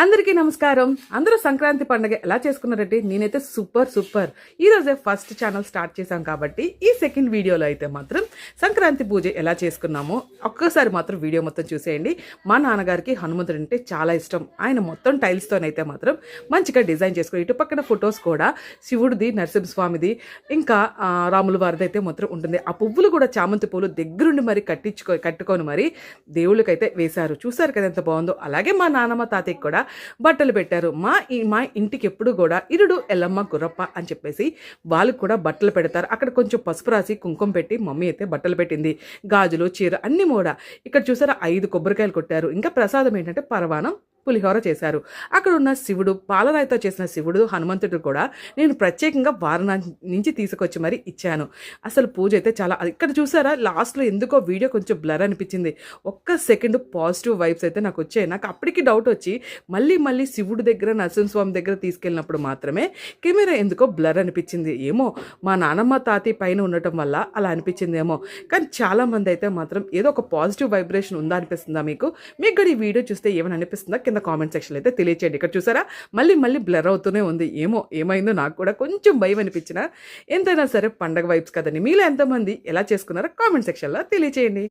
అందరికీ నమస్కారం. అందరూ సంక్రాంతి పండుగ ఎలా చేసుకున్నారంటే నేనైతే సూపర్. ఈరోజే ఫస్ట్ ఛానల్ స్టార్ట్ చేశాం కాబట్టి ఈ సెకండ్ వీడియోలో అయితే మాత్రం సంక్రాంతి పూజ ఎలా చేసుకున్నామో ఒక్కసారి మాత్రం వీడియో మొత్తం చూసేయండి. మా నాన్నగారికి హనుమంతుడు అంటే చాలా ఇష్టం. ఆయన మొత్తం టైల్స్తోనైతే మాత్రం మంచిగా డిజైన్ చేసుకుని ఇటు పక్కన ఫొటోస్ కూడా శివుడిది, నరసింహస్వామిది, ఇంకా రాముల వారిది అయితే మాత్రం ఉంటుంది. ఆ పువ్వులు కూడా చామంతి పువ్వులు దగ్గరుండి మరి కట్టుకొని మరి దేవుళ్ళకైతే వేశారు. చూసారు కదా ఎంత బాగుందో. అలాగే మా నాన్నమ్మ తాతయ్యకి కూడా బట్టలు పెట్టారు. మా ఇంటికి ఎప్పుడు కూడా ఇరుడు ఎల్లమ్మ గుర్రప్ప అని చెప్పేసి వాళ్ళకు కూడా బట్టలు పెడతారు. అక్కడ కొంచెం పసుపు రాసి కుంకుమ పెట్టి మమ్మీ అయితే బట్టలు పెట్టింది. గాజులు, చీర అన్ని కూడా. ఇక్కడ చూసారా 5 కొబ్బరికాయలు కొట్టారు. ఇంకా ప్రసాదం ఏంటంటే పరవానం, పులిహోర చేశారు. అక్కడ ఉన్న శివుడు, పాలరాయితో చేసిన శివుడు, హనుమంతుడు కూడా నేను ప్రత్యేకంగా వారణాసి నుంచి తీసుకొచ్చి మరి ఇచ్చాను. అసలు పూజ అయితే చాలా, ఇక్కడ చూసారా లాస్ట్లో ఎందుకో వీడియో కొంచెం బ్లర్ అనిపించింది. ఒక్క సెకండ్ పాజిటివ్ వైబ్స్ అయితే నాకు వచ్చాయి. నాకు అప్పటికి డౌట్ వచ్చి మళ్ళీ శివుడి దగ్గర, నరసింహస్వామి దగ్గర తీసుకెళ్ళినప్పుడు మాత్రమే కెమెరా ఎందుకో బ్లర్ అనిపించింది. ఏమో మా నానమ్మ తాతి పైన ఉండటం వల్ల అలా అనిపించిందేమో. కానీ చాలామంది అయితే మాత్రం ఏదో ఒక పాజిటివ్ వైబ్రేషన్ ఉందా అనిపిస్తుందా మీకు కూడా ఈ వీడియో చూస్తే ఏమని అనిపిస్తుందా కింద కామెంట్ సెక్షన్ అయితే తెలియచేయండి. ఇక్కడ చూసారా మళ్ళీ బ్లర్ అవుతూనే ఉంది. ఏమైందో నాకు కూడా కొంచెం భయం అనిపించిన, ఎంతైనా సరే పండగ వైబ్స్ కదండి. మీలో ఎంతమంది ఎలా చేసుకున్నారో కామెంట్ సెక్షన్లో తెలియచేయండి.